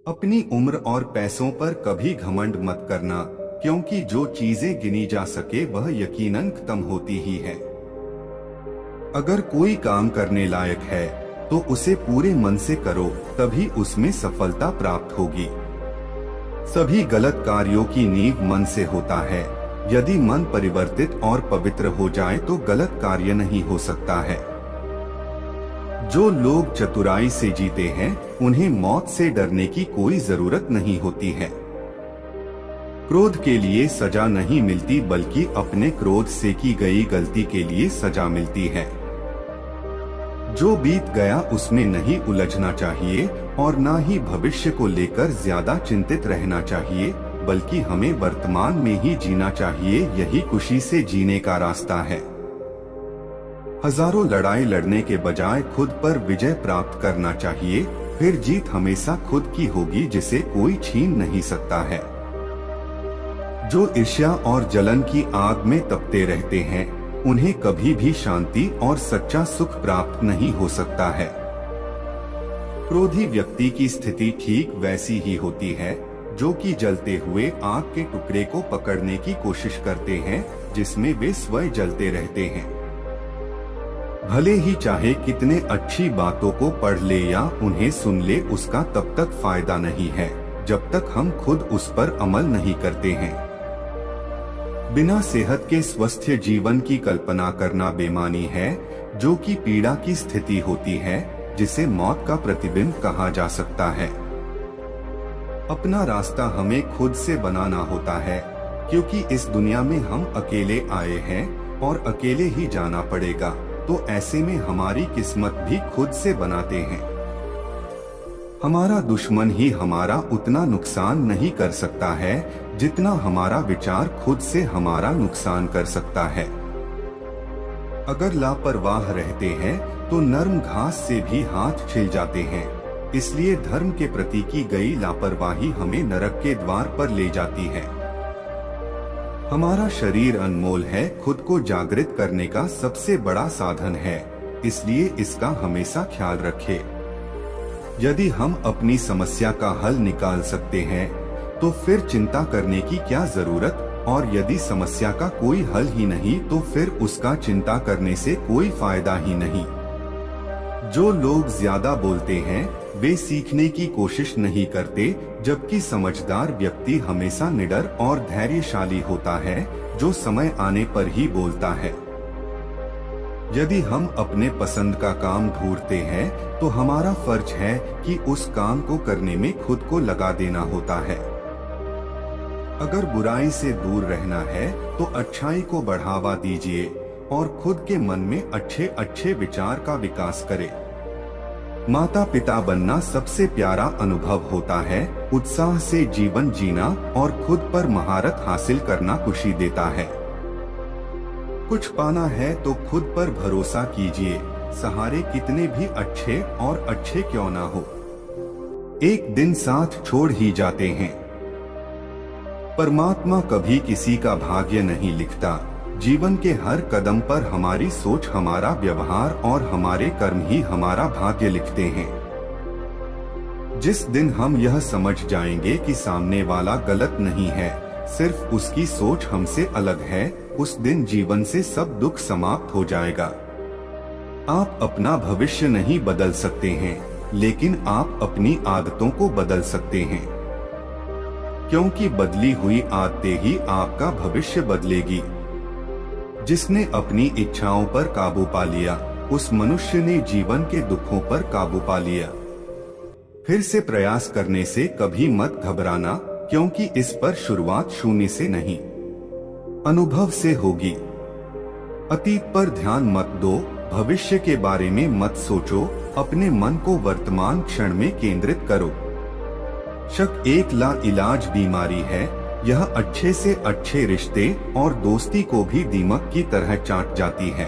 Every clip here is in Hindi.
अपनी उम्र और पैसों पर कभी घमंड मत करना, क्योंकि जो चीजें गिनी जा सके वह यकीनन खत्म होती ही है। अगर कोई काम करने लायक है तो उसे पूरे मन से करो, तभी उसमें सफलता प्राप्त होगी। सभी गलत कार्यों की नींव मन से होता है। यदि मन परिवर्तित और पवित्र हो जाए तो गलत कार्य नहीं हो सकता है। जो लोग चतुराई से जीते हैं उन्हें मौत से डरने की कोई जरूरत नहीं होती है। क्रोध के लिए सजा नहीं मिलती, बल्कि अपने क्रोध से की गई गलती के लिए सजा मिलती है। जो बीत गया उसमें नहीं उलझना चाहिए और न ही भविष्य को लेकर ज्यादा चिंतित रहना चाहिए, बल्कि हमें वर्तमान में ही जीना चाहिए। यही खुशी से जीने का रास्ता है। हजारों लड़ाई लड़ने के बजाय खुद पर विजय प्राप्त करना चाहिए, फिर जीत हमेशा खुद की होगी, जिसे कोई छीन नहीं सकता है। जो ईर्ष्या और जलन की आग में तपते रहते हैं उन्हें कभी भी शांति और सच्चा सुख प्राप्त नहीं हो सकता है। क्रोधी व्यक्ति की स्थिति ठीक वैसी ही होती है जो कि जलते हुए आग के टुकड़े को पकड़ने की कोशिश करते हैं, जिसमें वे स्वयं जलते रहते हैं। भले ही चाहे कितने अच्छी बातों को पढ़ ले या उन्हें सुन ले, उसका तब तक फायदा नहीं है जब तक हम खुद उस पर अमल नहीं करते हैं। बिना सेहत के स्वस्थ जीवन की कल्पना करना बेईमानी है, जो कि पीड़ा की स्थिति होती है, जिसे मौत का प्रतिबिंब कहा जा सकता है। अपना रास्ता हमें खुद से बनाना होता है, क्योंकि इस दुनिया में हम अकेले आए हैं और अकेले ही जाना पड़ेगा। तो ऐसे में हमारी किस्मत भी खुद से बनाते हैं। हमारा दुश्मन ही हमारा उतना नुकसान नहीं कर सकता है जितना हमारा विचार खुद से हमारा नुकसान कर सकता है। अगर लापरवाह रहते हैं तो नरम घास से भी हाथ छिल जाते हैं। इसलिए धर्म के प्रति की गई लापरवाही हमें नरक के द्वार पर ले जाती है। हमारा शरीर अनमोल है, खुद को जागृत करने का सबसे बड़ा साधन है, इसलिए इसका हमेशा ख्याल रखें। यदि हम अपनी समस्या का हल निकाल सकते हैं तो फिर चिंता करने की क्या जरूरत, और यदि समस्या का कोई हल ही नहीं तो फिर उसका चिंता करने से कोई फायदा ही नहीं। जो लोग ज्यादा बोलते हैं वे सीखने की कोशिश नहीं करते, जबकि समझदार व्यक्ति हमेशा निडर और धैर्यशाली होता है, जो समय आने पर ही बोलता है। यदि हम अपने पसंद का काम ढूंढते हैं तो हमारा फर्ज है कि उस काम को करने में खुद को लगा देना होता है। अगर बुराई से दूर रहना है तो अच्छाई को बढ़ावा दीजिए और खुद के मन में अच्छे अच्छे विचार का विकास करें। माता पिता बनना सबसे प्यारा अनुभव होता है। उत्साह से जीवन जीना और खुद पर महारत हासिल करना खुशी देता है। कुछ पाना है तो खुद पर भरोसा कीजिए, सहारे कितने भी अच्छे और अच्छे क्यों ना हो, एक दिन साथ छोड़ ही जाते हैं। परमात्मा कभी किसी का भाग्य नहीं लिखता। जीवन के हर कदम पर हमारी सोच, हमारा व्यवहार और हमारे कर्म ही हमारा भाग्य लिखते हैं। जिस दिन हम यह समझ जाएंगे कि सामने वाला गलत नहीं है, सिर्फ उसकी सोच हमसे अलग है, उस दिन जीवन से सब दुख समाप्त हो जाएगा। आप अपना भविष्य नहीं बदल सकते हैं, लेकिन आप अपनी आदतों को बदल सकते हैं, क्योंकि बदली हुई आदतें ही आपका भविष्य बदलेगी। जिसने अपनी इच्छाओं पर काबू पा लिया, उस मनुष्य ने जीवन के दुखों पर काबू पा लिया। फिर से प्रयास करने से कभी मत घबराना, क्योंकि इस पर शुरुआत शून्य से नहीं, अनुभव से होगी। अतीत पर ध्यान मत दो, भविष्य के बारे में मत सोचो, अपने मन को वर्तमान क्षण में केंद्रित करो। शक एक लाइलाज बीमारी है, यह अच्छे से अच्छे रिश्ते और दोस्ती को भी दीमक की तरह चाट जाती है।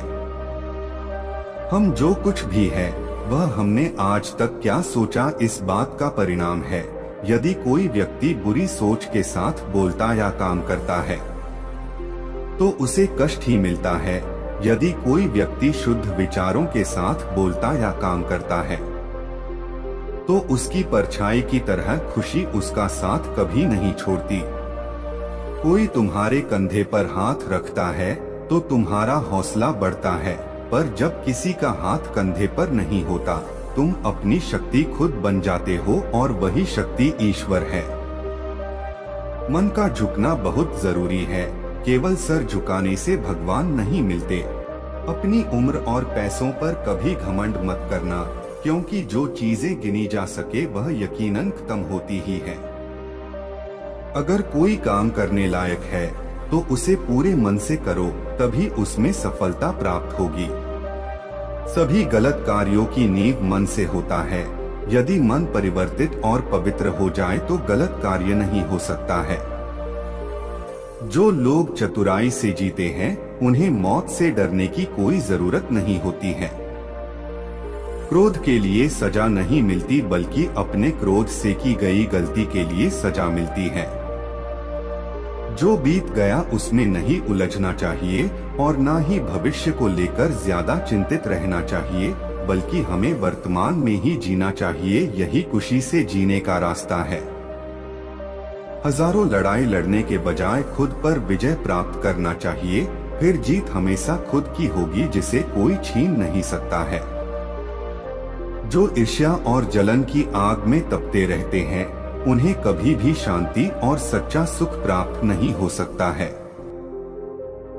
हम जो कुछ भी है वह हमने आज तक क्या सोचा, इस बात का परिणाम है। यदि कोई व्यक्ति बुरी सोच के साथ बोलता या काम करता है तो उसे कष्ट ही मिलता है। यदि कोई व्यक्ति शुद्ध विचारों के साथ बोलता या काम करता है तो उसकी परछाई की तरह खुशी उसका साथ कभी नहीं छोड़ती। कोई तुम्हारे कंधे पर हाथ रखता है तो तुम्हारा हौसला बढ़ता है, पर जब किसी का हाथ कंधे पर नहीं होता, तुम अपनी शक्ति खुद बन जाते हो और वही शक्ति ईश्वर है। मन का झुकना बहुत जरूरी है, केवल सर झुकाने से भगवान नहीं मिलते। अपनी उम्र और पैसों पर कभी घमंड मत करना, क्योंकि जो चीजें गिनी जा सके वह यकीनन खत्म होती ही है। अगर कोई काम करने लायक है तो उसे पूरे मन से करो, तभी उसमें सफलता प्राप्त होगी। सभी गलत कार्यों की नींव मन से होता है। यदि मन परिवर्तित और पवित्र हो जाए तो गलत कार्य नहीं हो सकता है। जो लोग चतुराई से जीते हैं, उन्हें मौत से डरने की कोई जरूरत नहीं होती है। क्रोध के लिए सजा नहीं मिलती, बल्कि अपने क्रोध से की गई गलती के लिए सजा मिलती है। जो बीत गया उसमें नहीं उलझना चाहिए और ना ही भविष्य को लेकर ज्यादा चिंतित रहना चाहिए, बल्कि हमें वर्तमान में ही जीना चाहिए। यही खुशी से जीने का रास्ता है। हजारों लड़ाई लड़ने के बजाय खुद पर विजय प्राप्त करना चाहिए, फिर जीत हमेशा खुद की होगी, जिसे कोई छीन नहीं सकता है। जो ईर्ष्या और जलन की आग में तपते रहते हैं, उन्हें कभी भी शांति और सच्चा सुख प्राप्त नहीं हो सकता है।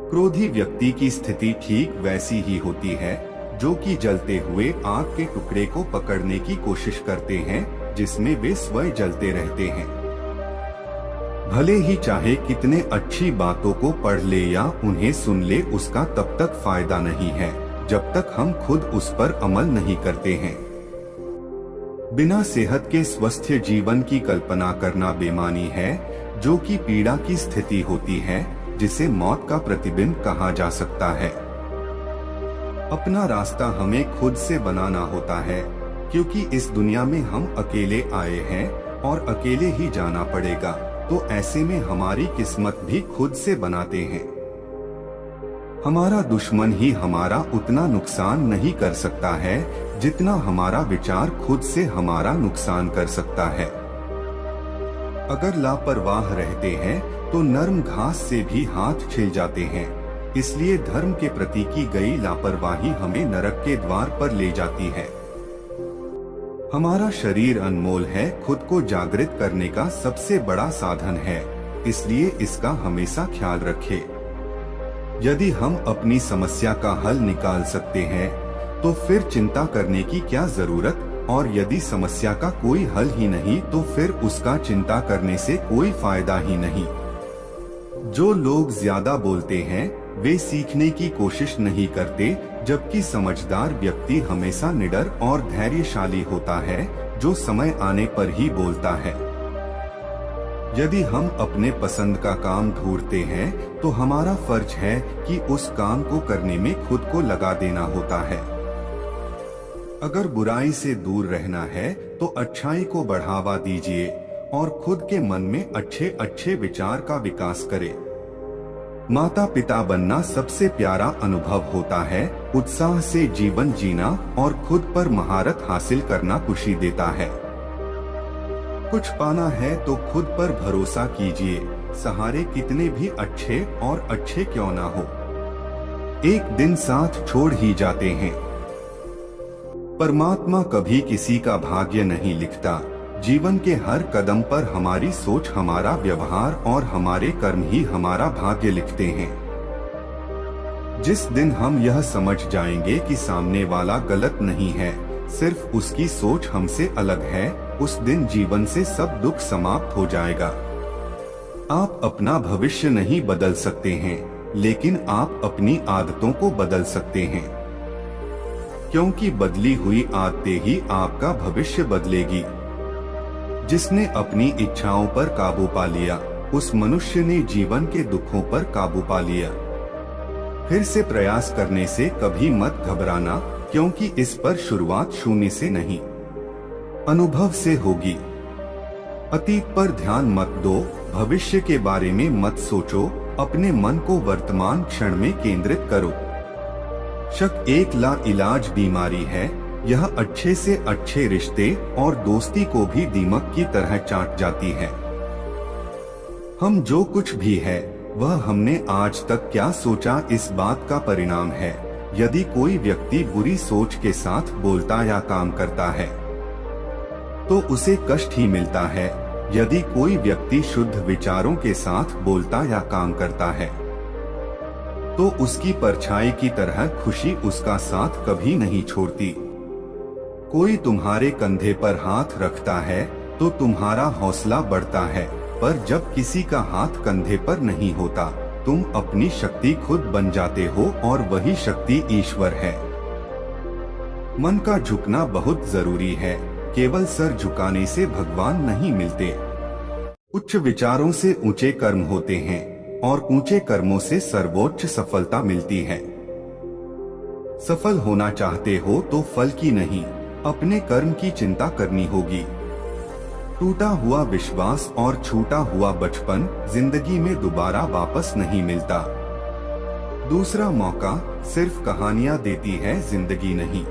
क्रोधी व्यक्ति की स्थिति ठीक वैसी ही होती है जो कि जलते हुए आग के टुकड़े को पकड़ने की कोशिश करते हैं, जिसमें वे स्वयं जलते रहते हैं। भले ही चाहे कितने अच्छी बातों को पढ़ ले या उन्हें सुन ले, उसका तब तक फायदा नहीं है जब तक हम खुद उस पर अमल नहीं करते हैं। बिना सेहत के स्वस्थ जीवन की कल्पना करना बेईमानी है, जो कि पीड़ा की स्थिति होती है, जिसे मौत का प्रतिबिंब कहा जा सकता है। अपना रास्ता हमें खुद से बनाना होता है, क्योंकि इस दुनिया में हम अकेले आए हैं और अकेले ही जाना पड़ेगा। तो ऐसे में हमारी किस्मत भी खुद से बनाते हैं। हमारा दुश्मन ही हमारा उतना नुकसान नहीं कर सकता है जितना हमारा विचार खुद से हमारा नुकसान कर सकता है। अगर लापरवाह रहते हैं तो नरम घास से भी हाथ छिल जाते हैं। इसलिए धर्म के प्रति की गई लापरवाही हमें नरक के द्वार पर ले जाती है। हमारा शरीर अनमोल है, खुद को जागृत करने का सबसे बड़ा साधन है, इसलिए इसका हमेशा ख्याल रखें। यदि हम अपनी समस्या का हल निकाल सकते हैं तो फिर चिंता करने की क्या जरूरत, और यदि समस्या का कोई हल ही नहीं तो फिर उसका चिंता करने से कोई फायदा ही नहीं। जो लोग ज्यादा बोलते हैं वे सीखने की कोशिश नहीं करते, जबकि समझदार व्यक्ति हमेशा निडर और धैर्यशाली होता है, जो समय आने पर ही बोलता है। यदि हम अपने पसंद का काम ढूंढते हैं तो हमारा फर्ज है कि उस काम को करने में खुद को लगा देना होता है। अगर बुराई से दूर रहना है तो अच्छाई को बढ़ावा दीजिए और खुद के मन में अच्छे अच्छे विचार का विकास करें। माता पिता बनना सबसे प्यारा अनुभव होता है। उत्साह से जीवन जीना और खुद पर महारत हासिल करना खुशी देता है। कुछ पाना है तो खुद पर भरोसा कीजिए, सहारे कितने भी अच्छे और अच्छे क्यों ना हो, एक दिन साथ छोड़ ही जाते हैं। परमात्मा कभी किसी का भाग्य नहीं लिखता। जीवन के हर कदम पर हमारी सोच, हमारा व्यवहार और हमारे कर्म ही हमारा भाग्य लिखते हैं। जिस दिन हम यह समझ जाएंगे कि सामने वाला गलत नहीं है, सिर्फ उसकी सोच हमसे अलग है, उस दिन जीवन से सब दुख समाप्त हो जाएगा। आप अपना भविष्य नहीं बदल सकते हैं, लेकिन आप अपनी आदतों को बदल सकते हैं, क्योंकि बदली हुई आदतें ही आपका भविष्य बदलेगी। जिसने अपनी इच्छाओं पर काबू पा लिया, उस मनुष्य ने जीवन के दुखों पर काबू पा लिया। फिर से प्रयास करने से कभी मत घबराना, क्योंकि इस पर शुरुआत शून्य से नहीं, अनुभव से होगी। अतीत पर ध्यान मत दो, भविष्य के बारे में मत सोचो, अपने मन को वर्तमान क्षण में केंद्रित करो। शक एक लाइलाज बीमारी है, यह अच्छे से अच्छे रिश्ते और दोस्ती को भी दीमक की तरह चाट जाती है। हम जो कुछ भी है वह हमने आज तक क्या सोचा इस बात का परिणाम है। यदि कोई व्यक्ति बुरी सोच के साथ बोलता या काम करता है तो उसे कष्ट ही मिलता है। यदि कोई व्यक्ति शुद्ध विचारों के साथ बोलता या काम करता है तो उसकी परछाई की तरह खुशी उसका साथ कभी नहीं छोड़ती। कोई तुम्हारे कंधे पर हाथ रखता है तो तुम्हारा हौसला बढ़ता है, पर जब किसी का हाथ कंधे पर नहीं होता तुम अपनी शक्ति खुद बन जाते हो और वही शक्ति ईश्वर है। मन का झुकना बहुत जरूरी है, केवल सर झुकाने से भगवान नहीं मिलते। उच्च विचारों से ऊंचे कर्म होते हैं और ऊंचे कर्मों से सर्वोच्च सफलता मिलती है। सफल होना चाहते हो तो फल की नहीं, अपने कर्म की चिंता करनी होगी। टूटा हुआ विश्वास और छूटा हुआ बचपन जिंदगी में दोबारा वापस नहीं मिलता। दूसरा मौका सिर्फ कहानियां देती है, जिंदगी नहीं।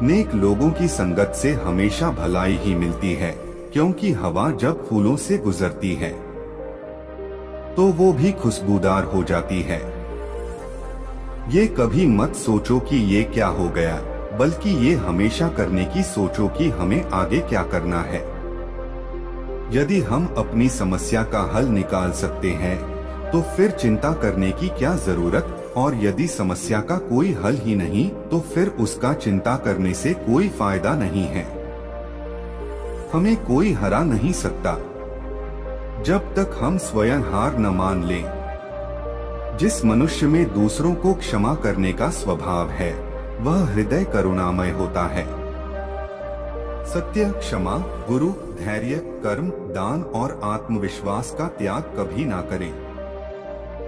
नेक लोगों की संगत से हमेशा भलाई ही मिलती है, क्योंकि हवा जब फूलों से गुजरती है तो वो भी खुशबूदार हो जाती है। ये कभी मत सोचो कि ये क्या हो गया, बल्कि ये हमेशा करने की सोचो कि हमें आगे क्या करना है। यदि हम अपनी समस्या का हल निकाल सकते हैं तो फिर चिंता करने की क्या जरूरत, और यदि समस्या का कोई हल ही नहीं तो फिर उसका चिंता करने से कोई फायदा नहीं है। हमें कोई हरा नहीं सकता जब तक हम स्वयं हार न मान लें। जिस मनुष्य में दूसरों को क्षमा करने का स्वभाव है वह हृदय करुणामय होता है। सत्य, क्षमा, गुरु, धैर्य, कर्म, दान और आत्मविश्वास का त्याग कभी ना करें।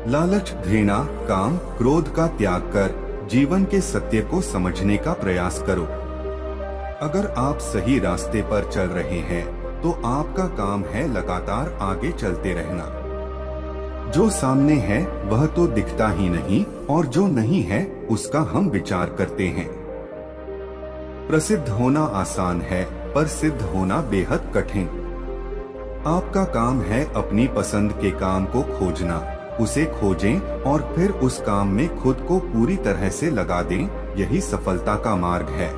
लालच, घृणा, काम, क्रोध का त्याग कर जीवन के सत्य को समझने का प्रयास करो। अगर आप सही रास्ते पर चल रहे हैं तो आपका काम है लगातार आगे चलते रहना। जो सामने है वह तो दिखता ही नहीं, और जो नहीं है उसका हम विचार करते हैं। प्रसिद्ध होना आसान है पर सिद्ध होना बेहद कठिन। आपका काम है अपनी पसंद के काम को खोजना, उसे खोजें और फिर उस काम में खुद को पूरी तरह से लगा दें। यही सफलता का मार्ग है।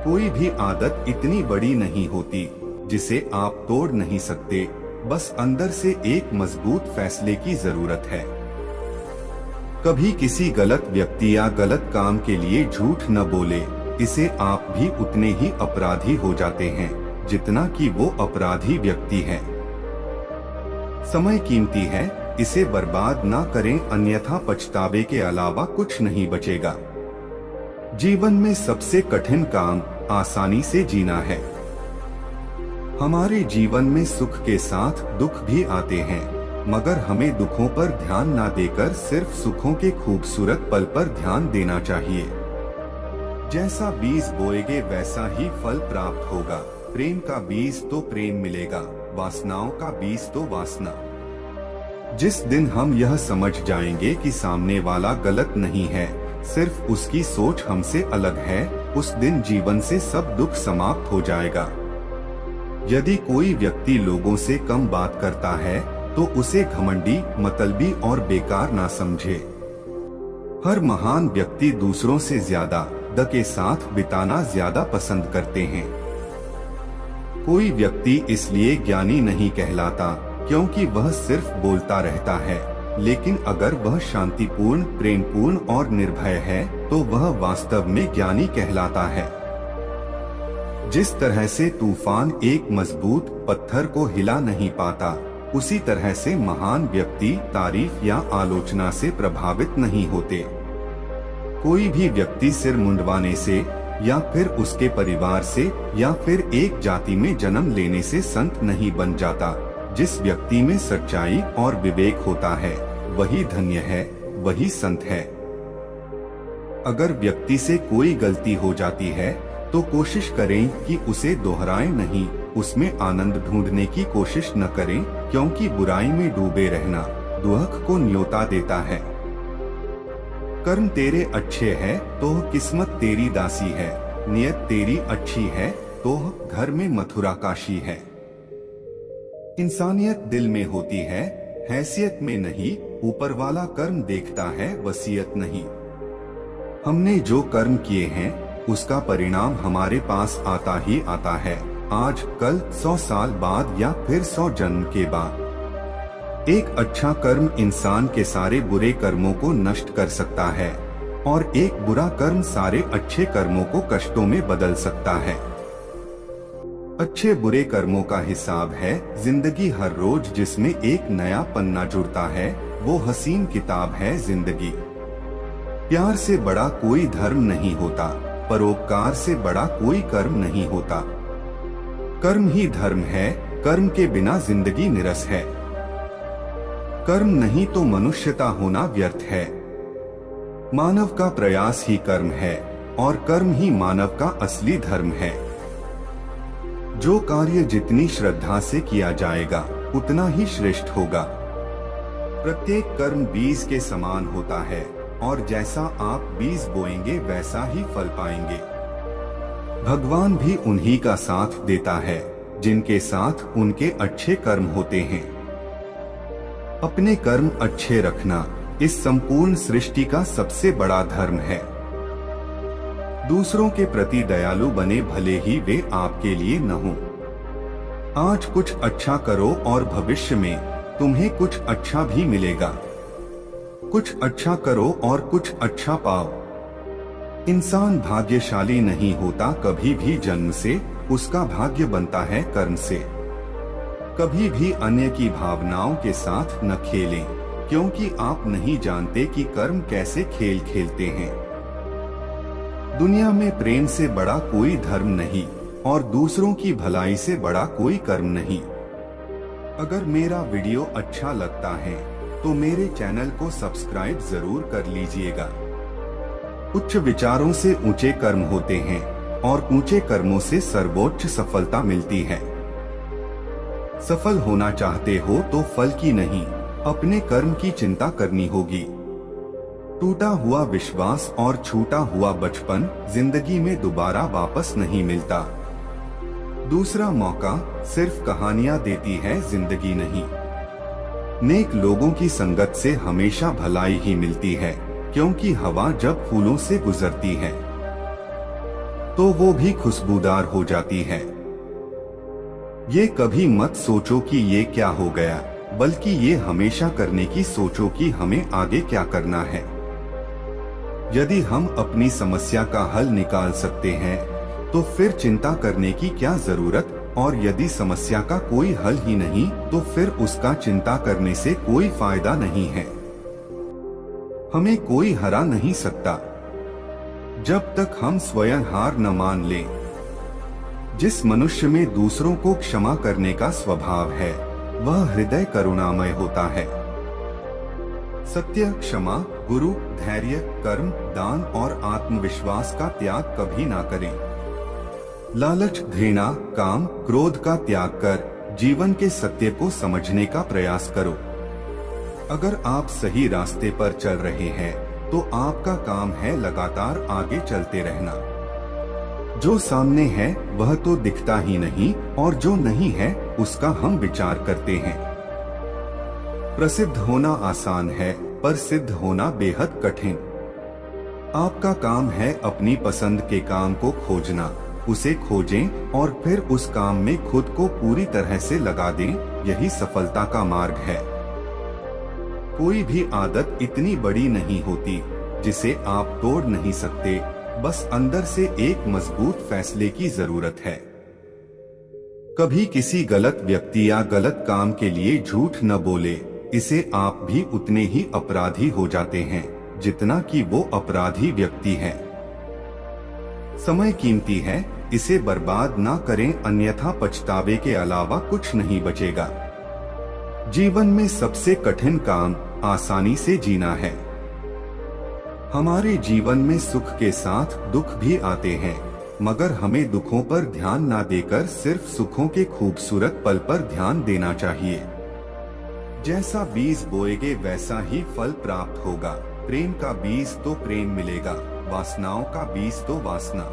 कोई भी आदत इतनी बड़ी नहीं होती जिसे आप तोड़ नहीं सकते, बस अंदर से एक मजबूत फैसले की जरूरत है। कभी किसी गलत व्यक्ति या गलत काम के लिए झूठ न बोले, इसे आप भी उतने ही अपराधी हो जाते हैं जितना कि वो अपराधी व्यक्ति है। समय कीमती है, इसे बर्बाद ना करें, अन्यथा पछतावे के अलावा कुछ नहीं बचेगा। जीवन में सबसे कठिन काम आसानी से जीना है। हमारे जीवन में सुख के साथ दुख भी आते हैं, मगर हमें दुखों पर ध्यान ना देकर सिर्फ सुखों के खूबसूरत पल पर ध्यान देना चाहिए। जैसा बीज बोएगे वैसा ही फल प्राप्त होगा। प्रेम का बीज तो प्रेम मिलेगा, वासनाओं का बीज तो वासना। जिस दिन हम यह समझ जाएंगे कि सामने वाला गलत नहीं है, सिर्फ उसकी सोच हमसे अलग है, उस दिन जीवन से सब दुख समाप्त हो जाएगा। यदि कोई व्यक्ति लोगों से कम बात करता है तो उसे घमंडी, मतलबी और बेकार ना समझे। हर महान व्यक्ति दूसरों से ज्यादा द के साथ बिताना ज्यादा पसंद करते हैं। कोई व्यक्ति इसलिए ज्ञानी नहीं कहलाता क्योंकि वह सिर्फ बोलता रहता है, लेकिन अगर वह शांतिपूर्ण, प्रेमपूर्ण और निर्भय है तो वह वास्तव में ज्ञानी कहलाता है। जिस तरह से तूफान एक मजबूत पत्थर को हिला नहीं पाता, उसी तरह से महान व्यक्ति तारीफ या आलोचना से प्रभावित नहीं होते। कोई भी व्यक्ति सिर मुंडवाने से या फिर उसके परिवार से या फिर एक जाति में जन्म लेने से संत नहीं बन जाता। जिस व्यक्ति में सच्चाई और विवेक होता है वही धन्य है, वही संत है। अगर व्यक्ति से कोई गलती हो जाती है तो कोशिश करें कि उसे दोहराएं नहीं, उसमें आनंद ढूंढने की कोशिश न करें, क्योंकि बुराई में डूबे रहना दुख को न्योता देता है। कर्म तेरे अच्छे है तो किस्मत तेरी दासी है, नियत तेरी अच्छी है तो घर में मथुरा काशी है। इंसानियत दिल में होती है, हैसियत में नहीं, ऊपर वाला कर्म देखता है, वसीयत नहीं। हमने जो कर्म किए हैं उसका परिणाम हमारे पास आता ही आता है, आज कल 100 साल बाद या फिर 100 जन्म के बाद। एक अच्छा कर्म इंसान के सारे बुरे कर्मों को नष्ट कर सकता है और एक बुरा कर्म सारे अच्छे कर्मों को कष्टों में बदल सकता है। अच्छे बुरे कर्मों का हिसाब है जिंदगी हर रोज, जिसमें एक नया पन्ना जुड़ता है, वो हसीन किताब है जिंदगी। प्यार से बड़ा कोई धर्म नहीं होता, परोपकार से बड़ा कोई कर्म नहीं होता। कर्म ही धर्म है, कर्म के बिना जिंदगी निरस है। कर्म नहीं तो मनुष्यता होना व्यर्थ है। मानव का प्रयास ही कर्म है और कर्म ही मानव का असली धर्म है। जो कार्य जितनी श्रद्धा से किया जाएगा उतना ही श्रेष्ठ होगा। प्रत्येक कर्म बीज के समान होता है और जैसा आप बीज बोएंगे वैसा ही फल पाएंगे। भगवान भी उन्हीं का साथ देता है जिनके साथ उनके अच्छे कर्म होते हैं। अपने कर्म अच्छे रखना इस संपूर्ण सृष्टि का सबसे बड़ा धर्म है। दूसरों के प्रति दयालु बने, भले ही वे आपके लिए न हो। आज कुछ अच्छा करो और भविष्य में तुम्हें कुछ अच्छा भी मिलेगा। कुछ अच्छा करो और कुछ अच्छा पाओ। इंसान भाग्यशाली नहीं होता कभी भी जन्म से, उसका भाग्य बनता है कर्म से। कभी भी अन्य की भावनाओं के साथ न खेलें, क्योंकि आप नहीं जानते कि कर्म कैसे खेल खेलते हैं। दुनिया में प्रेम से बड़ा कोई धर्म नहीं और दूसरों की भलाई से बड़ा कोई कर्म नहीं। अगर मेरा वीडियो अच्छा लगता है तो मेरे चैनल को सब्सक्राइब जरूर कर लीजिएगा। उच्च विचारों से ऊंचे कर्म होते हैं और ऊंचे कर्मों से सर्वोच्च सफलता मिलती है। सफल होना चाहते हो तो फल की नहीं, अपने कर्म की चिंता करनी होगी। टूटा हुआ विश्वास और छूटा हुआ बचपन जिंदगी में दोबारा वापस नहीं मिलता। दूसरा मौका सिर्फ कहानियां देती है, जिंदगी नहीं। नेक लोगों की संगत से हमेशा भलाई ही मिलती है, क्योंकि हवा जब फूलों से गुजरती है तो वो भी खुशबूदार हो जाती है। ये कभी मत सोचो कि ये क्या हो गया, बल्कि ये हमेशा करने की सोचो कि हमें आगे क्या करना है। यदि हम अपनी समस्या का हल निकाल सकते हैं तो फिर चिंता करने की क्या जरूरत, और यदि समस्या का कोई हल ही नहीं तो फिर उसका चिंता करने से कोई फायदा नहीं है। हमें कोई हरा नहीं सकता जब तक हम स्वयं हार न मान लें। जिस मनुष्य में दूसरों को क्षमा करने का स्वभाव है वह हृदय करुणामय होता है। सत्य, क्षमा, गुरु, धैर्य, कर्म, दान और आत्मविश्वास का त्याग कभी ना करें। लालच, घृणा, काम, क्रोध का त्याग कर जीवन के सत्य को समझने का प्रयास करो। अगर आप सही रास्ते पर चल रहे हैं तो आपका काम है लगातार आगे चलते रहना। जो सामने है वह तो दिखता ही नहीं और जो नहीं है उसका हम विचार करते हैं। प्रसिद्ध होना आसान है पर सिद्ध होना बेहद कठिन। आपका काम है अपनी पसंद के काम को खोजना, उसे खोजें और फिर उस काम में खुद को पूरी तरह से लगा दें, यही सफलता का मार्ग है। कोई भी आदत इतनी बड़ी नहीं होती जिसे आप तोड़ नहीं सकते, बस अंदर से एक मजबूत फैसले की जरूरत है। कभी किसी गलत व्यक्ति या गलत काम के लिए झूठ न बोले, इसे आप भी उतने ही अपराधी हो जाते हैं जितना कि वो अपराधी व्यक्ति है। समय कीमती है, इसे बर्बाद ना करें, अन्यथा पछतावे के अलावा कुछ नहीं बचेगा। जीवन में सबसे कठिन काम आसानी से जीना है। हमारे जीवन में सुख के साथ दुख भी आते हैं, मगर हमें दुखों पर ध्यान ना देकर सिर्फ सुखों के खूबसूरत पल पर ध्यान देना चाहिए। जैसा बीज बोएगे वैसा ही फल प्राप्त होगा। प्रेम का बीज तो प्रेम मिलेगा, वासनाओं का बीज तो वासना।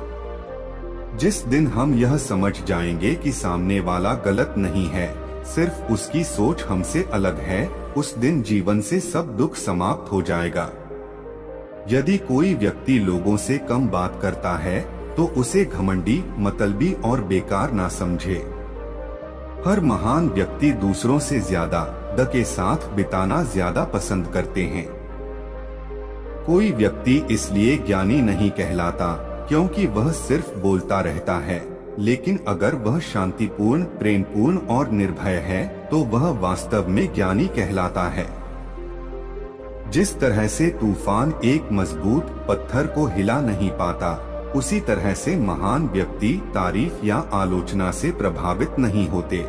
जिस दिन हम यह समझ जाएंगे कि सामने वाला गलत नहीं है, सिर्फ उसकी सोच हमसे अलग है, उस दिन जीवन से सब दुख समाप्त हो जाएगा। यदि कोई व्यक्ति लोगों से कम बात करता है तो उसे घमंडी, मतलबी और बेकार ना समझे। हर महान व्यक्ति दूसरों से ज्यादा द के साथ बिताना ज्यादा पसंद करते हैं। कोई व्यक्ति इसलिए ज्ञानी नहीं कहलाता क्योंकि वह सिर्फ बोलता रहता है, लेकिन अगर वह शांतिपूर्ण, प्रेमपूर्ण और निर्भय है तो वह वास्तव में ज्ञानी कहलाता है। जिस तरह से तूफान एक मजबूत पत्थर को हिला नहीं पाता, उसी तरह से महान व्यक्ति तारीफ या आलोचना से प्रभावित नहीं होते।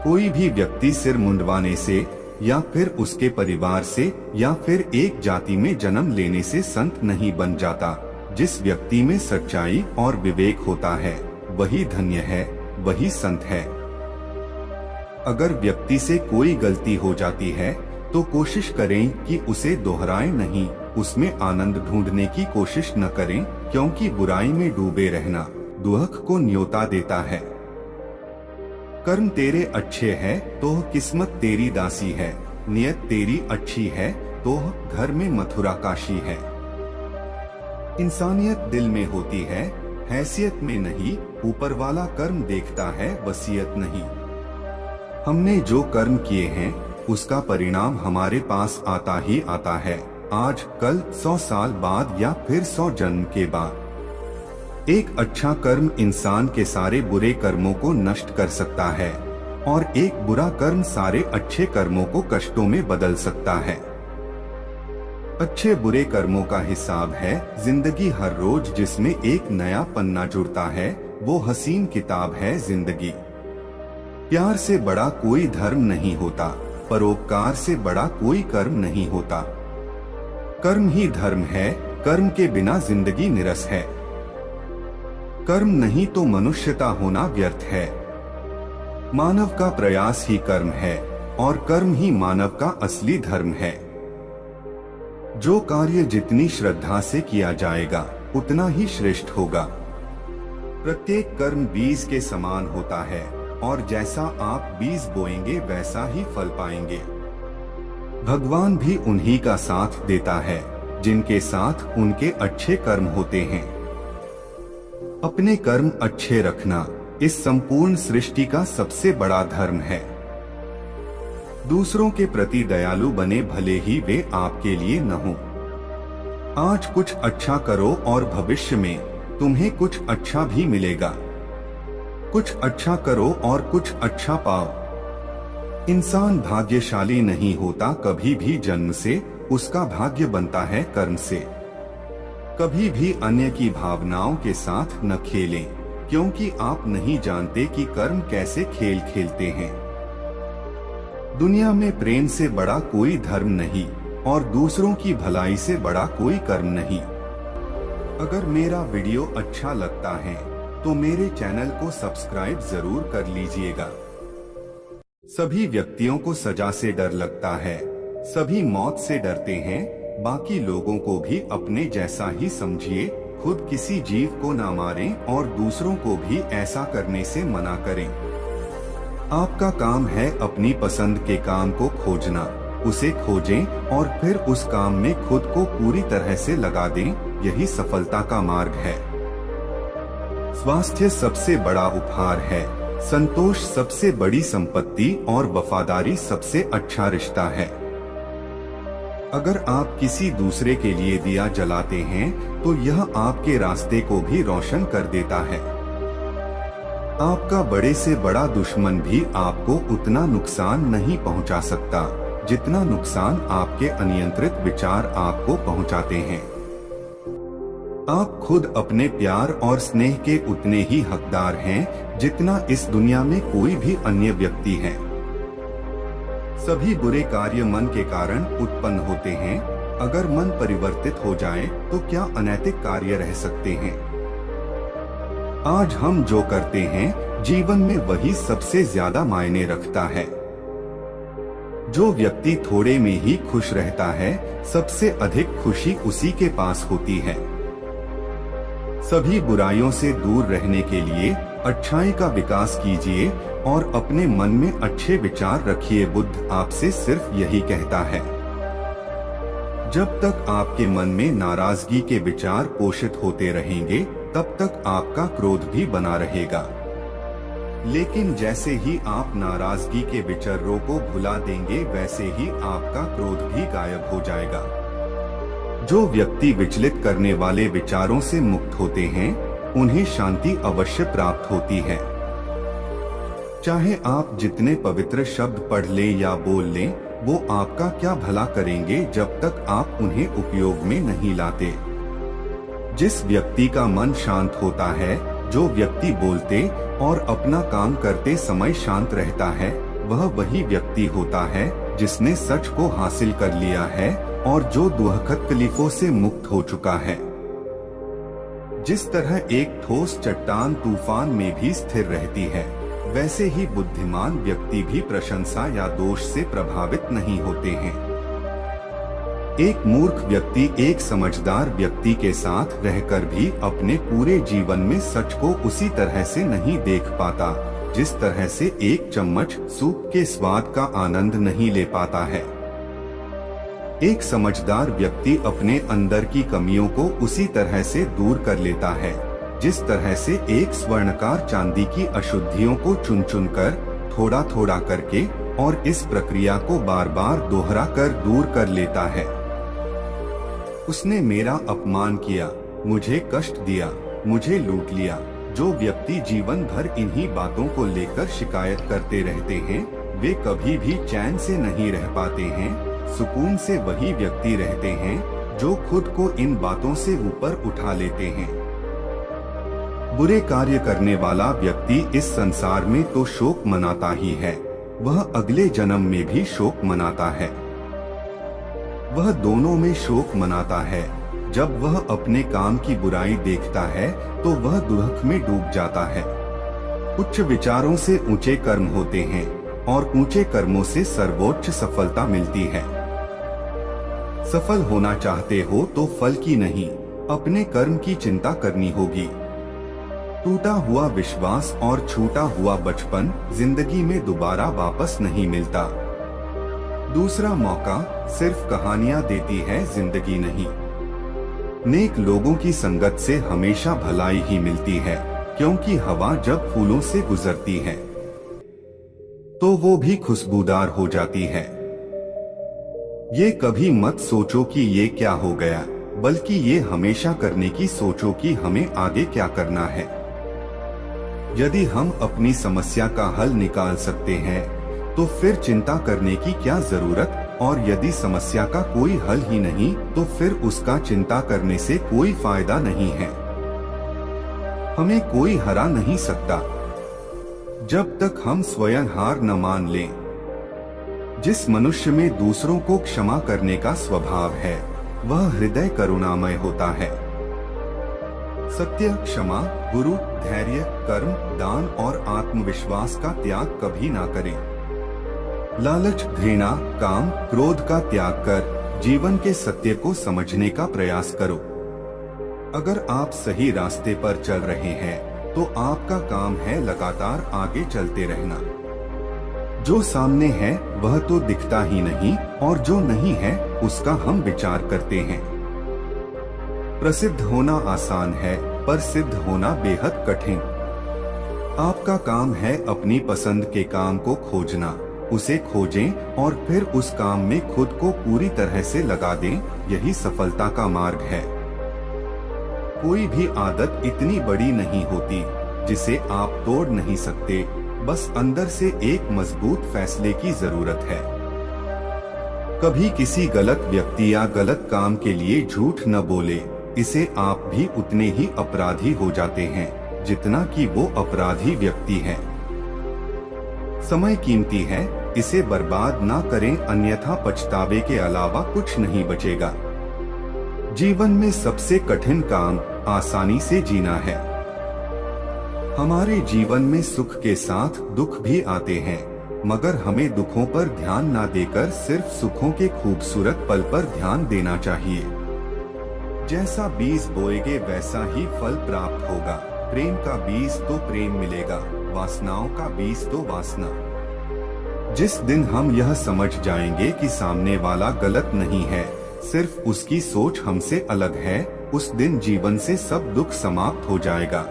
कोई भी व्यक्ति सिर मुंडवाने से या फिर उसके परिवार से या फिर एक जाति में जन्म लेने से संत नहीं बन जाता। जिस व्यक्ति में सच्चाई और विवेक होता है वही धन्य है, वही संत है। अगर व्यक्ति से कोई गलती हो जाती है तो कोशिश करें कि उसे दोहराएं नहीं, उसमें आनंद ढूंढने की कोशिश न करें, क्योंकि बुराई में डूबे रहना दुख को न्योता देता है। कर्म तेरे अच्छे है तो किस्मत तेरी दासी है, नियत तेरी अच्छी है तो घर में मथुरा काशी है। इंसानियत दिल में होती है, हैसियत में नहीं, ऊपर वाला कर्म देखता है, वसीयत नहीं। हमने जो कर्म किए हैं उसका परिणाम हमारे पास आता ही आता है, आज, कल, 100 साल बाद या फिर 100 जन्म के बाद। एक अच्छा कर्म इंसान के सारे बुरे कर्मों को नष्ट कर सकता है और एक बुरा कर्म सारे अच्छे कर्मों को कष्टों में बदल सकता है। अच्छे बुरे कर्मों का हिसाब है जिंदगी हर रोज, जिसमें एक नया पन्ना जुड़ता है, वो हसीन किताब है जिंदगी। प्यार से बड़ा कोई धर्म नहीं होता, परोपकार से बड़ा कोई कर्म नहीं होता। कर्म ही धर्म है, कर्म के बिना जिंदगी निरस है। कर्म नहीं तो मनुष्यता होना व्यर्थ है। मानव का प्रयास ही कर्म है और कर्म ही मानव का असली धर्म है। जो कार्य जितनी श्रद्धा से किया जाएगा उतना ही श्रेष्ठ होगा। प्रत्येक कर्म बीज के समान होता है और जैसा आप बीज बोएंगे वैसा ही फल पाएंगे। भगवान भी उन्हीं का साथ देता है जिनके साथ उनके अच्छे कर्म होते हैं। अपने कर्म अच्छे रखना इस संपूर्ण सृष्टि का सबसे बड़ा धर्म है। दूसरों के प्रति दयालु बने, भले ही वे आपके लिए न हो। आज कुछ अच्छा करो और भविष्य में तुम्हें कुछ अच्छा भी मिलेगा। कुछ अच्छा करो और कुछ अच्छा पाओ। इंसान भाग्यशाली नहीं होता कभी भी जन्म से, उसका भाग्य बनता है कर्म से। कभी भी अन्य की भावनाओं के साथ न खेलें, क्योंकि आप नहीं जानते कि कर्म कैसे खेल खेलते हैं। दुनिया में प्रेम से बड़ा कोई धर्म नहीं और दूसरों की भलाई से बड़ा कोई कर्म नहीं। अगर मेरा वीडियो अच्छा लगता है तो मेरे चैनल को सब्सक्राइब जरूर कर लीजिएगा। सभी व्यक्तियों को सजा से डर लगता है, सभी मौत से डरते हैं, बाकी लोगों को भी अपने जैसा ही समझिए। खुद किसी जीव को ना मारें और दूसरों को भी ऐसा करने से मना करें। आपका काम है अपनी पसंद के काम को खोजना, उसे खोजें और फिर उस काम में खुद को पूरी तरह से लगा दें, यही सफलता का मार्ग है। स्वास्थ्य सबसे बड़ा उपहार है, संतोष सबसे बड़ी संपत्ति और वफादारी सबसे अच्छा रिश्ता है। अगर आप किसी दूसरे के लिए दिया जलाते हैं तो यह आपके रास्ते को भी रोशन कर देता है। आपका बड़े से बड़ा दुश्मन भी आपको उतना नुकसान नहीं पहुंचा सकता जितना नुकसान आपके अनियंत्रित विचार आपको पहुंचाते हैं। आप खुद अपने प्यार और स्नेह के उतने ही हकदार हैं जितना इस दुनिया में कोई भी अन्य व्यक्ति है। सभी बुरे कार्य मन के कारण उत्पन्न होते हैं। अगर मन परिवर्तित हो जाए तो क्या अनैतिक कार्य रह सकते हैं? आज हम जो करते हैं जीवन में वही सबसे ज्यादा मायने रखता है। जो व्यक्ति थोड़े में ही खुश रहता है, सबसे अधिक खुशी उसी के पास होती है। सभी बुराइयों से दूर रहने के लिए अच्छाई का विकास कीजिए और अपने मन में अच्छे विचार रखिए। बुद्ध आपसे सिर्फ यही कहता है। जब तक आपके मन में नाराजगी के विचार पोषित होते रहेंगे, तब तक आपका क्रोध भी बना रहेगा। लेकिन जैसे ही आप नाराजगी के विचारों को भुला देंगे, वैसे ही आपका क्रोध भी गायब हो जाएगा। जो व्यक्ति विचलित करने वाले विचारों से मुक्त होते हैं, उन्हें शांति अवश्य प्राप्त होती है। चाहे आप जितने पवित्र शब्द पढ़ लें या बोल लें, वो आपका क्या भला करेंगे जब तक आप उन्हें उपयोग में नहीं लाते। जिस व्यक्ति का मन शांत होता है, जो व्यक्ति बोलते और अपना काम करते समय शांत रहता है, वह वही व्यक्ति होता है जिसने सच को हासिल कर लिया है और जो दुखद तकलीफों से मुक्त हो चुका है। जिस तरह एक ठोस चट्टान तूफान में भी स्थिर रहती है, वैसे ही बुद्धिमान व्यक्ति भी प्रशंसा या दोष से प्रभावित नहीं होते हैं। एक मूर्ख व्यक्ति एक समझदार व्यक्ति के साथ रहकर भी अपने पूरे जीवन में सच को उसी तरह से नहीं देख पाता, जिस तरह से एक चम्मच सूप के स्वाद का आनंद नहीं ले पाता है। एक समझदार व्यक्ति अपने अंदर की कमियों को उसी तरह से दूर कर लेता है, जिस तरह से एक स्वर्णकार चांदी की अशुद्धियों को चुन चुन कर, थोड़ा थोड़ा करके और इस प्रक्रिया को बार बार दोहरा कर दूर कर लेता है। उसने मेरा अपमान किया, मुझे कष्ट दिया, मुझे लूट लिया। जो व्यक्ति जीवन भर इन्हीं बातों को लेकर शिकायत करते रहते हैं, वे कभी भी चैन से नहीं रह पाते हैं। सुकून से वही व्यक्ति रहते हैं जो खुद को इन बातों से ऊपर उठा लेते हैं। बुरे कार्य करने वाला व्यक्ति इस संसार में तो शोक मनाता ही है, वह अगले जन्म में भी शोक मनाता है। वह दोनों में शोक मनाता है। जब वह अपने काम की बुराई देखता है, तो वह दुख में डूब जाता है। उच्च विचारों से ऊंचे कर्म होते हैं और ऊंचे कर्मों से सर्वोच्च सफलता मिलती है। सफल होना चाहते हो तो फल की नहीं, अपने कर्म की चिंता करनी होगी। टूटा हुआ विश्वास और छूटा हुआ बचपन जिंदगी में दोबारा वापस नहीं मिलता। दूसरा मौका सिर्फ कहानियां देती है, जिंदगी नहीं। नेक लोगों की संगत से हमेशा भलाई ही मिलती है, क्योंकि हवा जब फूलों से गुजरती है तो वो भी खुशबूदार हो जाती है। ये कभी मत सोचो कि ये क्या हो गया, बल्कि ये हमेशा करने की सोचो कि हमें आगे क्या करना है। यदि हम अपनी समस्या का हल निकाल सकते हैं, तो फिर चिंता करने की क्या जरूरत, और यदि समस्या का कोई हल ही नहीं, तो फिर उसका चिंता करने से कोई फायदा नहीं है। हमें कोई हरा नहीं सकता जब तक हम स्वयं हार न मान लें। जिस मनुष्य में दूसरों को क्षमा करने का स्वभाव है, वह हृदय करुणामय होता है। सत्य, क्षमा, गुरु, धैर्य, कर्म, दान और आत्मविश्वास का त्याग कभी ना करें। लालच, घृणा, काम, क्रोध का त्याग कर जीवन के सत्य को समझने का प्रयास करो। अगर आप सही रास्ते पर चल रहे हैं, तो आपका काम है लगातार आगे चलते रहना। जो सामने है वह तो दिखता ही नहीं, और जो नहीं है उसका हम विचार करते हैं। प्रसिद्ध होना आसान है, पर सिद्ध होना बेहद कठिन। आपका काम है अपनी पसंद के काम को खोजना, उसे खोजें और फिर उस काम में खुद को पूरी तरह से लगा दें। यही सफलता का मार्ग है। कोई भी आदत इतनी बड़ी नहीं होती जिसे आप तोड़ नहीं सकते, बस अंदर से एक मजबूत फैसले की जरूरत है। कभी किसी गलत व्यक्ति या गलत काम के लिए झूठ न बोले, इसे आप भी उतने ही अपराधी हो जाते हैं जितना कि वो अपराधी व्यक्ति है। समय कीमती है, इसे बर्बाद ना करें, अन्यथा पछतावे के अलावा कुछ नहीं बचेगा। जीवन में सबसे कठिन काम आसानी से जीना है। हमारे जीवन में सुख के साथ दुख भी आते हैं, मगर हमें दुखों पर ध्यान ना देकर सिर्फ सुखों के खूबसूरत पल पर ध्यान देना चाहिए। जैसा बीज बोएगे वैसा ही फल प्राप्त होगा। प्रेम का बीज तो प्रेम मिलेगा, वासनाओं का बीज तो वासना। जिस दिन हम यह समझ जाएंगे कि सामने वाला गलत नहीं है, सिर्फ उसकी सोच हमसे अलग है, उस दिन जीवन से सब दुख समाप्त हो जाएगा।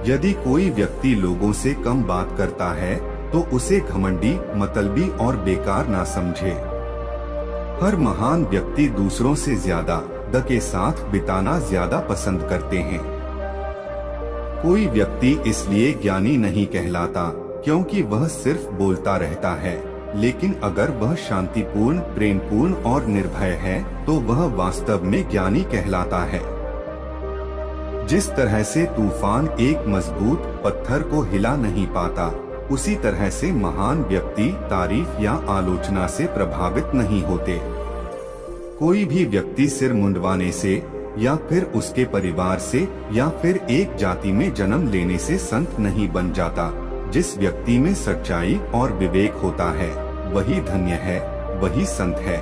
यदि कोई व्यक्ति लोगों से कम बात करता है तो उसे घमंडी, मतलबी और बेकार ना समझे। हर महान व्यक्ति दूसरों से ज्यादा द के साथ बिताना ज्यादा पसंद करते हैं। कोई व्यक्ति इसलिए ज्ञानी नहीं कहलाता क्योंकि वह सिर्फ बोलता रहता है, लेकिन अगर वह शांतिपूर्ण, प्रेमपूर्ण और निर्भय है तो वह वास्तव में ज्ञानी कहलाता है। जिस तरह से तूफान एक मजबूत पत्थर को हिला नहीं पाता, उसी तरह से महान व्यक्ति तारीफ या आलोचना से प्रभावित नहीं होते। कोई भी व्यक्ति सिर मुंडवाने से या फिर उसके परिवार से या फिर एक जाति में जन्म लेने से संत नहीं बन जाता। जिस व्यक्ति में सच्चाई और विवेक होता है वही धन्य है, वही संत है।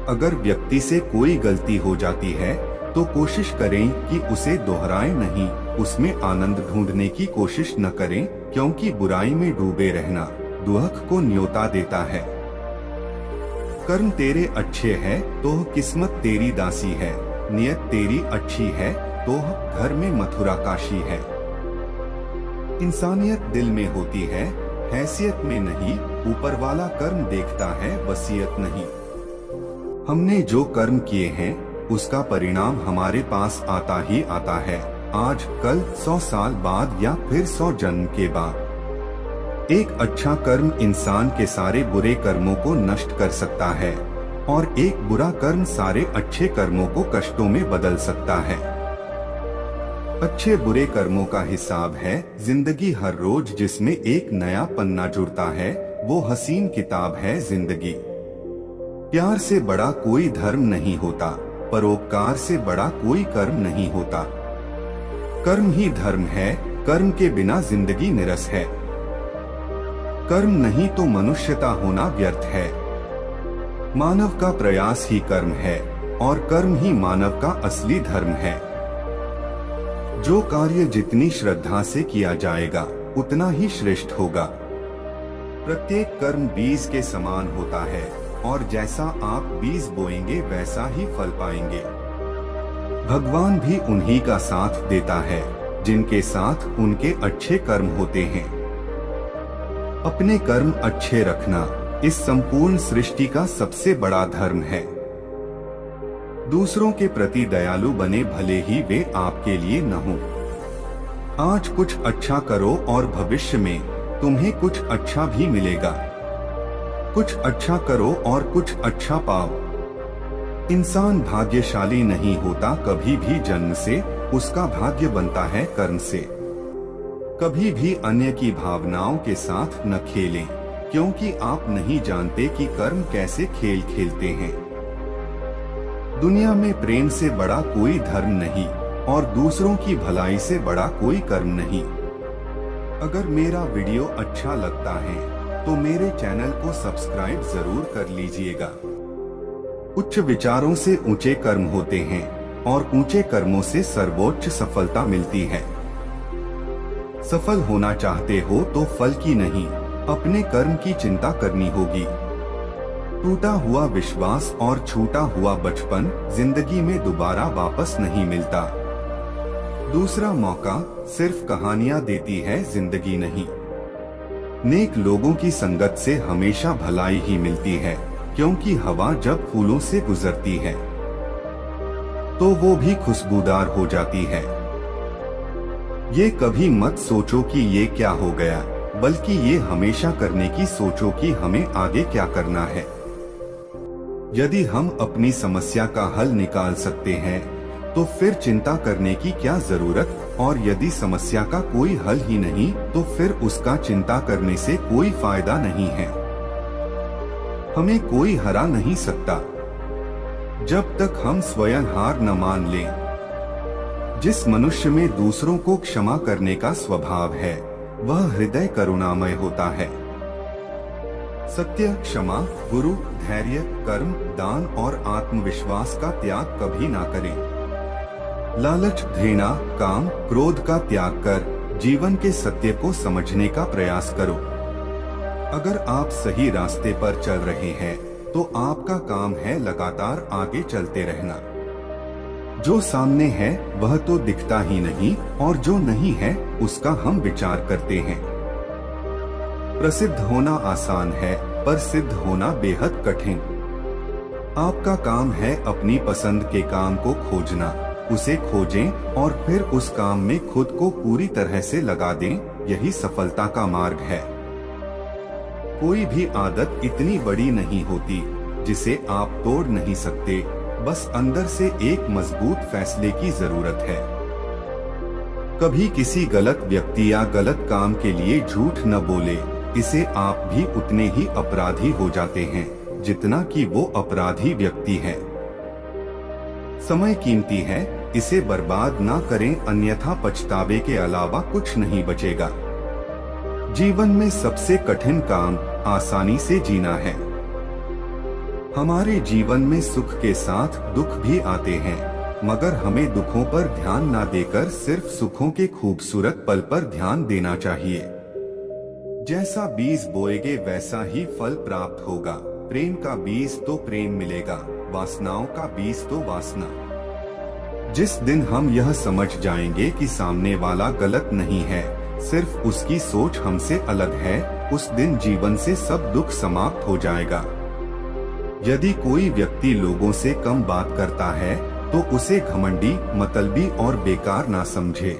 अगर व्यक्ति से कोई गलती हो जाती है तो कोशिश करें कि उसे दोहराएं नहीं, उसमें आनंद ढूंढने की कोशिश न करें, क्योंकि बुराई में डूबे रहना दुख को न्योता देता है। कर्म तेरे अच्छे है तो किस्मत तेरी दासी है, नियत तेरी अच्छी है तो घर में मथुरा काशी है। इंसानियत दिल में होती है, हैसियत में नहीं, ऊपर वाला कर्म देखता है, वसीयत नहीं। हमने जो कर्म किए हैं उसका परिणाम हमारे पास आता ही आता है, आज, कल, 100 साल बाद या फिर 100 जन्म के बाद। एक अच्छा कर्म इंसान के सारे बुरे कर्मों को नष्ट कर सकता है और एक बुरा कर्म सारे अच्छे कर्मों को कष्टों में बदल सकता है। अच्छे बुरे कर्मों का हिसाब है जिंदगी हर रोज, जिसमें एक नया पन्ना जुड़ता है, वो हसीन किताब है जिंदगी। प्यार से बड़ा कोई धर्म नहीं होता, परोपकार से बड़ा कोई कर्म नहीं होता। कर्म ही धर्म है, कर्म के बिना जिंदगी निरस है। कर्म नहीं तो मनुष्यता होना व्यर्थ है। मानव का प्रयास ही कर्म है और कर्म ही मानव का असली धर्म है। जो कार्य जितनी श्रद्धा से किया जाएगा उतना ही श्रेष्ठ होगा। प्रत्येक कर्म बीज के समान होता है और जैसा आप बीज बोएंगे वैसा ही फल पाएंगे। भगवान भी उन्हीं का साथ देता है जिनके साथ उनके अच्छे कर्म होते हैं। अपने कर्म अच्छे रखना इस संपूर्ण सृष्टि का सबसे बड़ा धर्म है। दूसरों के प्रति दयालु बने, भले ही वे आपके लिए न हो। आज कुछ अच्छा करो और भविष्य में तुम्हें कुछ अच्छा भी मिलेगा। कुछ अच्छा करो और कुछ अच्छा पाओ। इंसान भाग्यशाली नहीं होता कभी भी जन्म से, उसका भाग्य बनता है कर्म से। कभी भी अन्य की भावनाओं के साथ न खेलें, क्योंकि आप नहीं जानते कि कर्म कैसे खेल खेलते हैं। दुनिया में प्रेम से बड़ा कोई धर्म नहीं और दूसरों की भलाई से बड़ा कोई कर्म नहीं। अगर मेरा वीडियो अच्छा लगता है तो मेरे चैनल को सब्सक्राइब जरूर कर लीजिएगा। उच्च विचारों से ऊंचे कर्म होते हैं और ऊंचे कर्मों से सर्वोच्च सफलता मिलती है। सफल होना चाहते हो तो फल की नहीं, अपने कर्म की चिंता करनी होगी। टूटा हुआ विश्वास और छूटा हुआ बचपन जिंदगी में दोबारा वापस नहीं मिलता। दूसरा मौका सिर्फ कहानियां देती है, जिंदगी नहीं। नेक लोगों की संगत से हमेशा भलाई ही मिलती है, क्योंकि हवा जब फूलों से गुजरती है तो वो भी खुशबूदार हो जाती है। ये कभी मत सोचो कि ये क्या हो गया, बल्कि ये हमेशा करने की सोचो कि हमें आगे क्या करना है। यदि हम अपनी समस्या का हल निकाल सकते हैं तो फिर चिंता करने की क्या जरूरत, और यदि समस्या का कोई हल ही नहीं तो फिर उसका चिंता करने से कोई फायदा नहीं है। हमें कोई हरा नहीं सकता जब तक हम स्वयं हार न मान लें। जिस मनुष्य में दूसरों को क्षमा करने का स्वभाव है वह हृदय करुणामय होता है। सत्य, क्षमा, गुरु, धैर्य, कर्म, दान और आत्मविश्वास का त्याग कभी ना करें। लालच, घृणा, काम, क्रोध का त्याग कर जीवन के सत्य को समझने का प्रयास करो। अगर आप सही रास्ते पर चल रहे हैं तो आपका काम है लगातार आगे चलते रहना। जो सामने है वह तो दिखता ही नहीं और जो नहीं है उसका हम विचार करते हैं। प्रसिद्ध होना आसान है पर सिद्ध होना बेहद कठिन। आपका काम है अपनी पसंद के काम को खोजना, उसे खोजें और फिर उस काम में खुद को पूरी तरह से लगा दें। यही सफलता का मार्ग है। कोई भी आदत इतनी बड़ी नहीं होती जिसे आप तोड़ नहीं सकते, बस अंदर से एक मजबूत फैसले की जरूरत है। कभी किसी गलत व्यक्ति या गलत काम के लिए झूठ न बोले, इसे आप भी उतने ही अपराधी हो जाते हैं जितना कि वो अपराधी व्यक्ति है। समय कीमती है, इसे बर्बाद ना करें, अन्यथा पछतावे के अलावा कुछ नहीं बचेगा। जीवन में सबसे कठिन काम आसानी से जीना है। हमारे जीवन में सुख के साथ दुख भी आते हैं, मगर हमें दुखों पर ध्यान ना देकर सिर्फ सुखों के खूबसूरत पल पर ध्यान देना चाहिए। जैसा बीज बोएगे वैसा ही फल प्राप्त होगा। प्रेम का बीज तो प्रेम मिलेगा, वासनाओं का बीज तो वासना। जिस दिन हम यह समझ जाएंगे कि सामने वाला गलत नहीं है, सिर्फ उसकी सोच हमसे अलग है, उस दिन जीवन से सब दुख समाप्त हो जाएगा। यदि कोई व्यक्ति लोगों से कम बात करता है तो उसे घमंडी, मतलबी और बेकार ना समझे।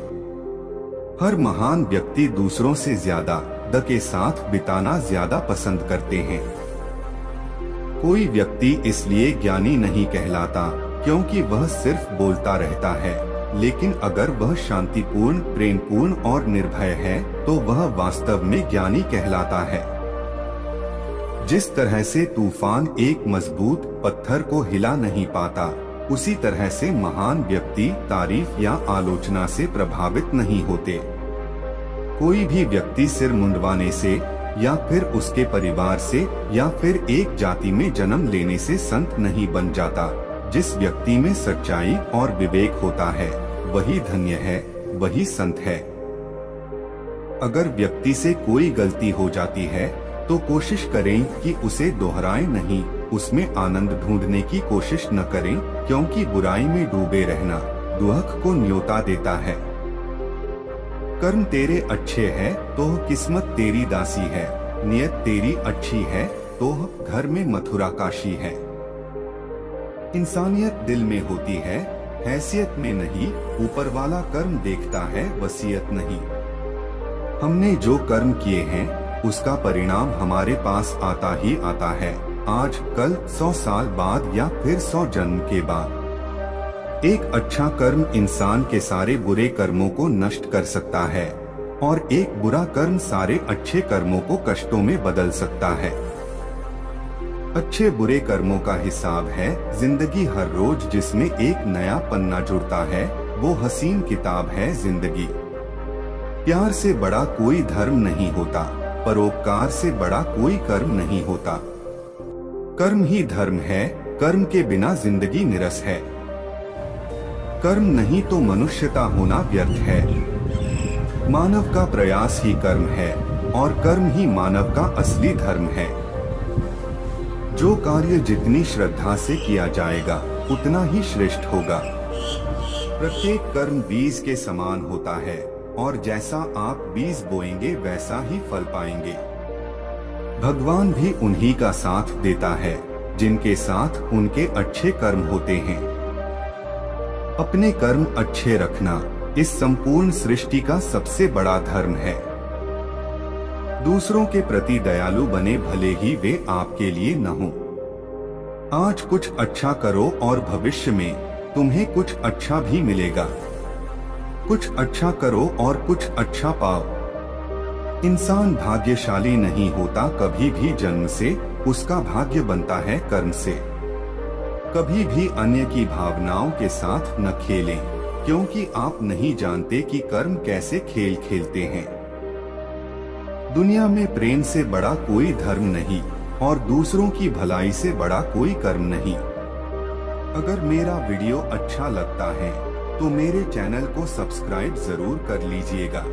हर महान व्यक्ति दूसरों से ज्यादा द के साथ बिताना ज्यादा पसंद करते हैं। कोई व्यक्ति इसलिए ज्ञानी नहीं कहलाता क्योंकि वह सिर्फ बोलता रहता है, लेकिन अगर वह शांतिपूर्ण, प्रेमपूर्ण और निर्भय है तो वह वास्तव में ज्ञानी कहलाता है। जिस तरह से तूफान एक मजबूत पत्थर को हिला नहीं पाता, उसी तरह से महान व्यक्ति तारीफ या आलोचना से प्रभावित नहीं होते। कोई भी व्यक्ति सिर मुंडवाने से या फिर उसके परिवार से या फिर एक जाति में जन्म लेने से संत नहीं बन जाता। जिस व्यक्ति में सच्चाई और विवेक होता है वही धन्य है, वही संत है। अगर व्यक्ति से कोई गलती हो जाती है तो कोशिश करें कि उसे दोहराएं नहीं, उसमें आनंद ढूंढने की कोशिश न करें, क्योंकि बुराई में डूबे रहना दुख को न्योता देता है। कर्म तेरे अच्छे हैं तो किस्मत तेरी दासी है, नियत तेरी अच्छी है तो घर में मथुरा काशी है। इंसानियत दिल में होती है, हैसियत में नहीं। ऊपर वाला कर्म देखता है, वसीयत नहीं। हमने जो कर्म किए हैं उसका परिणाम हमारे पास आता ही आता है, आज, कल, 100 साल बाद या फिर 100 जन्म के बाद। एक अच्छा कर्म इंसान के सारे बुरे कर्मों को नष्ट कर सकता है और एक बुरा कर्म सारे अच्छे कर्मों को कष्टों में बदल सकता है। अच्छे बुरे कर्मों का हिसाब है जिंदगी हर रोज, जिसमें एक नया पन्ना जुड़ता है, वो हसीन किताब है जिंदगी। प्यार से बड़ा कोई धर्म नहीं होता, परोपकार से बड़ा कोई कर्म नहीं होता। कर्म ही धर्म है, कर्म के बिना जिंदगी निरस है। कर्म नहीं तो मनुष्यता होना व्यर्थ है। मानव का प्रयास ही कर्म है और कर्म ही मानव का असली धर्म है। जो कार्य जितनी श्रद्धा से किया जाएगा उतना ही श्रेष्ठ होगा। प्रत्येक कर्म बीज के समान होता है और जैसा आप बीज बोएंगे वैसा ही फल पाएंगे। भगवान भी उन्हीं का साथ देता है जिनके साथ उनके अच्छे कर्म होते हैं। अपने कर्म अच्छे रखना इस संपूर्ण सृष्टि का सबसे बड़ा धर्म है। दूसरों के प्रति दयालु बने, भले ही वे आपके लिए न हो। आज कुछ अच्छा करो और भविष्य में तुम्हें कुछ अच्छा भी मिलेगा। कुछ अच्छा करो और कुछ अच्छा पाओ। इंसान भाग्यशाली नहीं होता कभी भी जन्म से, उसका भाग्य बनता है कर्म से। कभी भी अन्य की भावनाओं के साथ न खेलें, क्योंकि आप नहीं जानते कि कर्म कैसे खेल खेलते हैं। दुनिया में प्रेम से बड़ा कोई धर्म नहीं और दूसरों की भलाई से बड़ा कोई कर्म नहीं। अगर मेरा वीडियो अच्छा लगता है तो मेरे चैनल को सब्सक्राइब जरूर कर लीजिएगा।